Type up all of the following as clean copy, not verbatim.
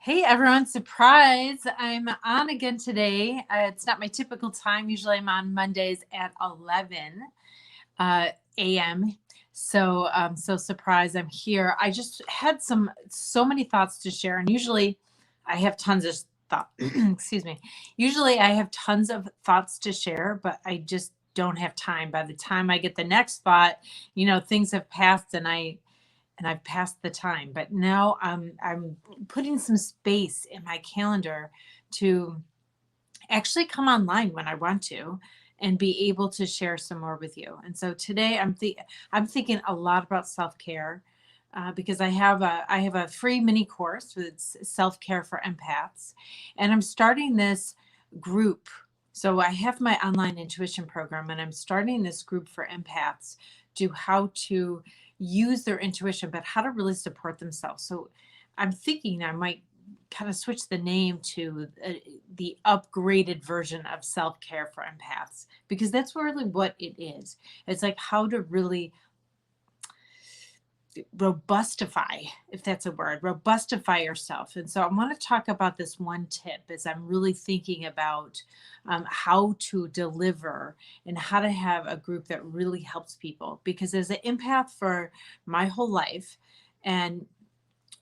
Hey everyone, surprise! I'm on again today. It's not my typical time. Usually I'm on Mondays at 11 a.m. So surprised I'm here. I just had so many thoughts to share, and usually I have tons of thought. Excuse me. Usually I have tons of thoughts to share, but I just don't have time. By the time I get the next thought, things have passed, and I've passed the time. But now I'm putting some space in my calendar to actually come online when I want to and be able to share some more with you. And so today I'm thinking a lot about self-care. Because I have a free mini course with self-care for empaths, and I'm starting this group. So I have my online intuition program, and I'm starting this group for empaths to how to use their intuition, but how to really support themselves. So I'm thinking I might kind of switch the name to the upgraded version of self-care for empaths, because that's really what it is. It's like how to really robustify, if that's a word, robustify yourself. And so I want to talk about this one tip as I'm really thinking about how to deliver and how to have a group that really helps people. Because as an empath for my whole life, and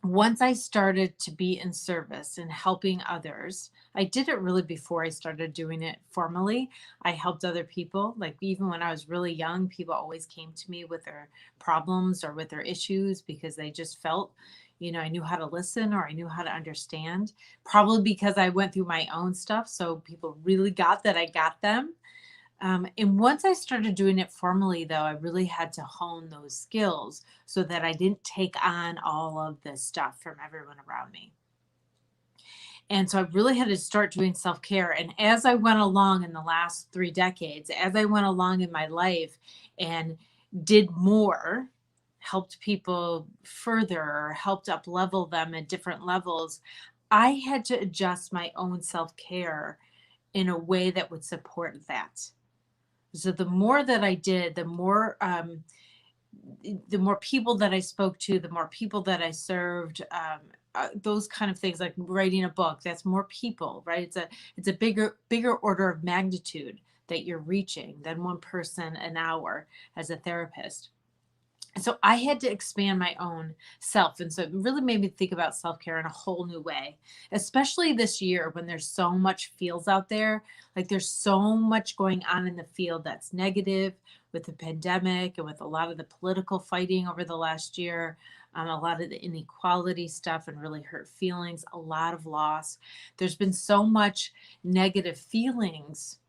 once I started to be in service and helping others, I did it really before I started doing it formally. I helped other people. Like even when I was really young, people always came to me with their problems or with their issues because they just felt, I knew how to listen or I knew how to understand. Probably because I went through my own stuff. So people really got that I got them. And once I started doing it formally, though, I really had to hone those skills so that I didn't take on all of this stuff from everyone around me. And so I really had to start doing self care. And as I went along in the last 3 decades, as I went along in my life and did more, helped people further, helped up level them at different levels, I had to adjust my own self care in a way that would support that. So the more that I did, the more people that I spoke to, the more people that I served, those kind of things, like writing a book, that's more people, right? It's a bigger order of magnitude that you're reaching than one person an hour as a therapist. So I had to expand my own self. And so it really made me think about self-care in a whole new way, especially this year when there's so much feels out there. Like there's so much going on in the field that's negative with the pandemic and with a lot of the political fighting over the last year, a lot of the inequality stuff and really hurt feelings, a lot of loss. There's been so much negative feelings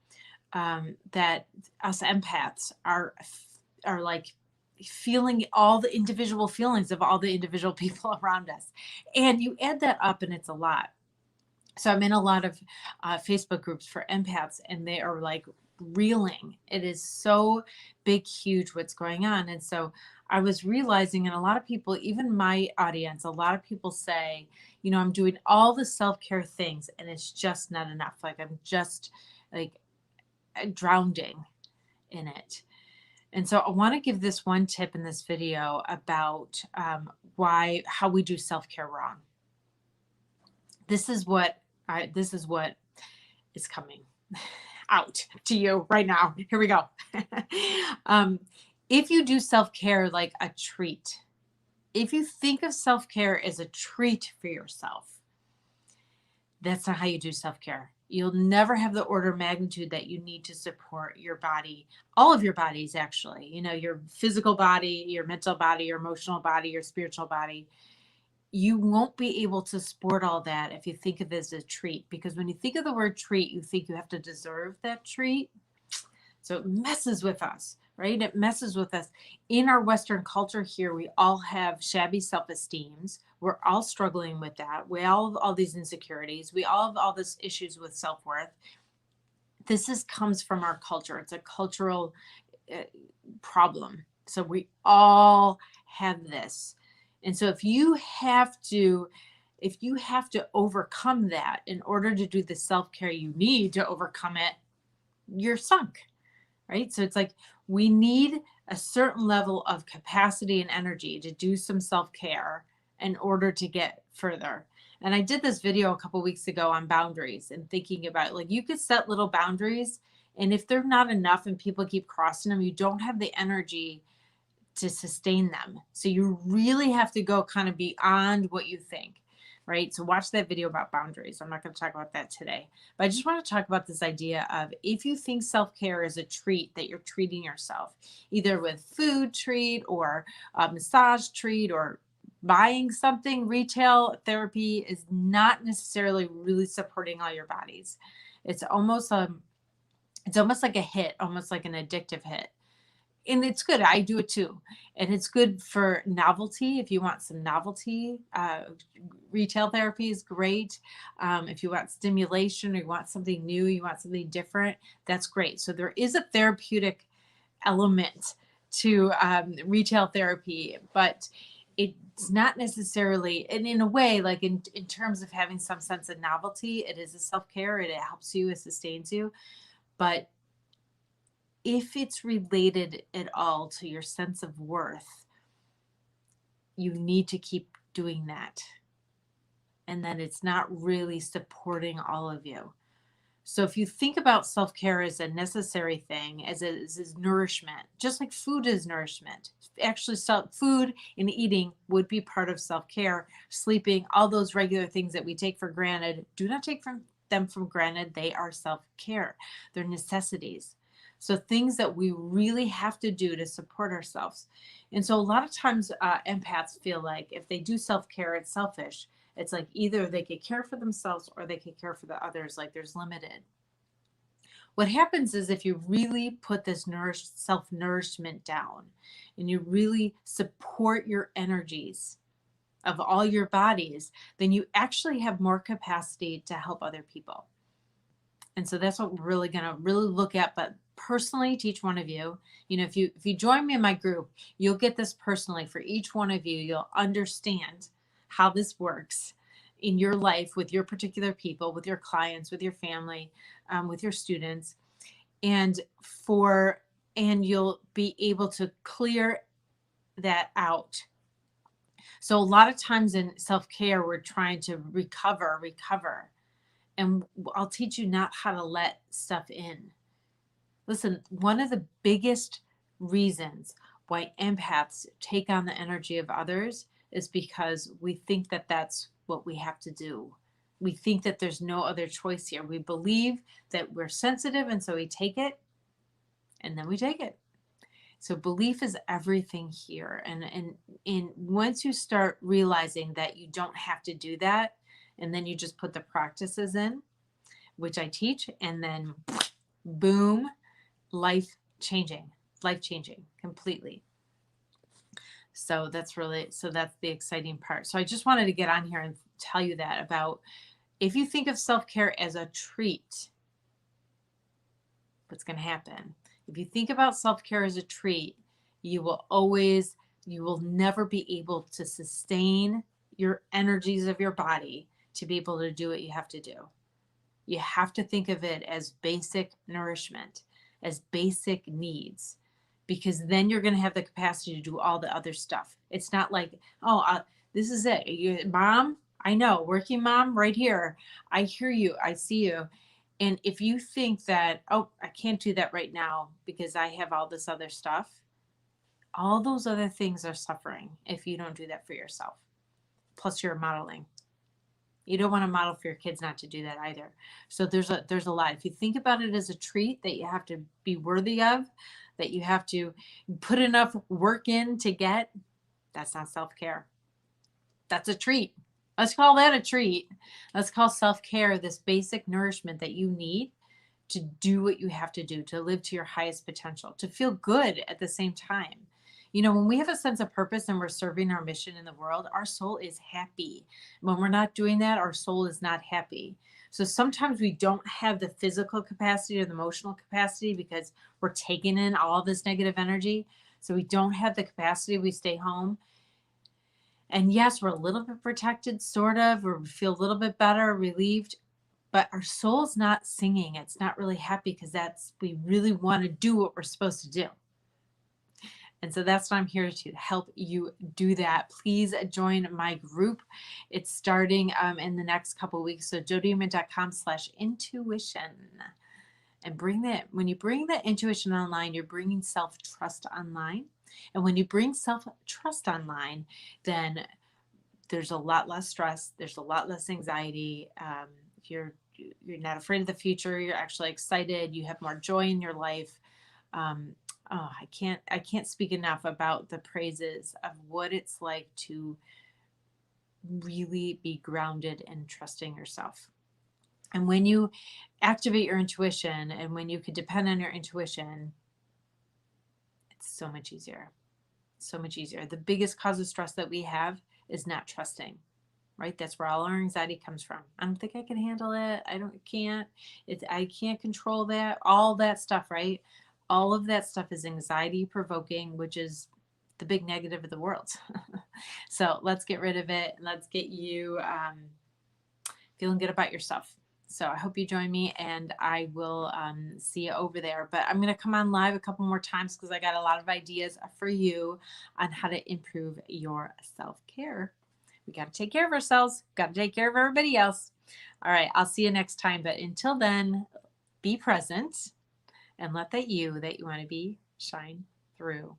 that us empaths are like feeling all the individual feelings of all the individual people around us. And you add that up, and it's a lot. So I'm in a lot of Facebook groups for empaths, and they are like reeling. It is so big, huge what's going on. And so I was realizing, and a lot of people, even my audience, a lot of people say, I'm doing all the self care things, and it's just not enough. Like I'm just like drowning in it. And so I want to give this one tip in this video about how we do self-care wrong. This is what is coming out to you right now. Here we go. If you do self-care like a treat, if you think of self-care as a treat for yourself, that's not how you do self-care. You'll never have the order of magnitude that you need to support your body, all of your bodies, actually, your physical body, your mental body, your emotional body, your spiritual body. You won't be able to support all that if you think of it as a treat, because when you think of the word treat, you think you have to deserve that treat. So it messes with us, right? It messes with us. In our Western culture here, we all have shabby self-esteems. We're all struggling with that. We all have all these insecurities. We all have all these issues with self-worth. This comes from our culture. It's a cultural problem. So we all have this. And so if you have to overcome that in order to do the self-care you need to overcome it, you're sunk. Right? So it's like we need a certain level of capacity and energy to do some self-care in order to get further. And I did this video a couple weeks ago on boundaries and thinking about like you could set little boundaries, and if they're not enough and people keep crossing them, you don't have the energy to sustain them. So you really have to go kind of beyond what you think, right? So watch that video about boundaries. I'm not going to talk about that today, but I just want to talk about this idea of if you think self-care is a treat that you're treating yourself, either with food treat or a massage treat or buying something, retail therapy is not necessarily really supporting all your bodies. It's almost like a hit, almost like an addictive hit. And it's good. I do it too. And it's good for novelty. If you want some novelty, retail therapy is great. If you want stimulation or you want something new, you want something different, that's great. So there is a therapeutic element to retail therapy, but it's not necessarily, and in a way, like in terms of having some sense of novelty, it is a self-care. It helps you, it sustains you. But if it's related at all to your sense of worth, you need to keep doing that. And then it's not really supporting all of you. So if you think about self-care as a necessary thing, as nourishment, just like food is nourishment, actually food and eating would be part of self-care, sleeping, all those regular things that we take for granted, do not take them for granted. They are self-care. They're necessities. So things that we really have to do to support ourselves. And so a lot of times empaths feel like if they do self-care, it's selfish. It's like either they could care for themselves or they could care for the others, like there's limited. What happens is if you really put this self-nourishment down and you really support your energies of all your bodies, then you actually have more capacity to help other people. And so that's what we're really going to really look at. But personally, to each one of you, if you join me in my group, you'll get this personally for each one of you. You'll understand how this works in your life with your particular people, with your clients, with your family, with your students, and you'll be able to clear that out. So a lot of times in self-care, we're trying to recover. And I'll teach you not how to let stuff in. Listen, one of the biggest reasons why empaths take on the energy of others is because we think that that's what we have to do. We think that there's no other choice here. We believe that we're sensitive, and so we take it, and then we take it. So belief is everything here. And once you start realizing that you don't have to do that, and then you just put the practices in, which I teach, and then boom, life changing completely. So that's the exciting part. So I just wanted to get on here and tell you that about if you think of self-care as a treat, what's going to happen? If you think about self-care as a treat, you will never be able to sustain your energies of your body to be able to do what you have to do. You have to think of it as basic nourishment, as basic needs, because then you're going to have the capacity to do all the other stuff. It's not like, this is it. Mom, I know, working mom right here. I hear you. I see you. And if you think that, I can't do that right now because I have all this other stuff, all those other things are suffering if you don't do that for yourself. Plus you're modeling. You don't want to model for your kids not to do that either. So there's a lot. If you think about it as a treat that you have to be worthy of, that you have to put enough work in to get, that's not self-care. That's a treat. Let's call that a treat. Let's call self-care this basic nourishment that you need to do what you have to do, to live to your highest potential, to feel good at the same time. When we have a sense of purpose and we're serving our mission in the world, our soul is happy. When we're not doing that, our soul is not happy. So sometimes we don't have the physical capacity or the emotional capacity because we're taking in all this negative energy. So we don't have the capacity. We stay home. And yes, we're a little bit protected, sort of, or we feel a little bit better, relieved, but our soul's not singing. It's not really happy because we really want to do what we're supposed to do. And so that's what I'm here to help you do that. Please join my group. It's starting in the next couple of weeks. So jodiaman.com/intuition. And bring that, when you bring that intuition online, you're bringing self-trust online. And when you bring self-trust online, then there's a lot less stress. There's a lot less anxiety. You're not afraid of the future. You're actually excited. You have more joy in your life. I can't speak enough about the praises of what it's like to really be grounded and trusting yourself. And when you activate your intuition and when you can depend on your intuition, it's so much easier. So much easier. The biggest cause of stress that we have is not trusting, right? That's where all our anxiety comes from. I don't think I can handle it. I can't control that. All that stuff, right? All of that stuff is anxiety provoking, which is the big negative of the world. So let's get rid of it. Let's get you feeling good about yourself. So I hope you join me, and I will see you over there. But I'm going to come on live a couple more times because I got a lot of ideas for you on how to improve your self-care. We got to take care of ourselves, got to take care of everybody else. All right, I'll see you next time. But until then, be present and let that you want to be shine through.